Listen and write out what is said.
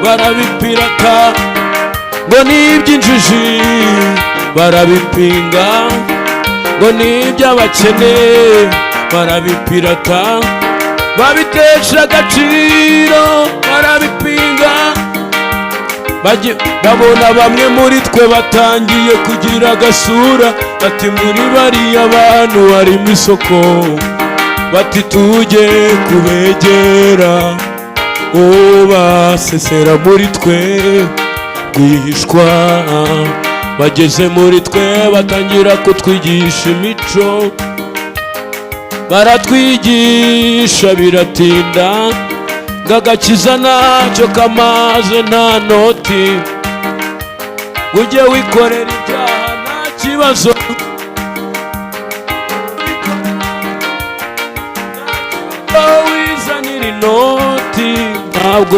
barabipirata, ngo n'iby'injiji barabipinga, ngo n'iby'abakene barabipirata, babitesha agaciro barabipinga. Babona bamwe muri twe batangiye kugira agasura, bati muri bariya bantu harimo isoko, bati tujye kubegera. Basesera muri twe rwihishwa, bageze muri twe batangira kutwigisha imico, baratwigisha biratinda, ngagakiza ntacyo kamaze nta noti, ujye wikorera ibyaha nta kibazo, wizanira inoti.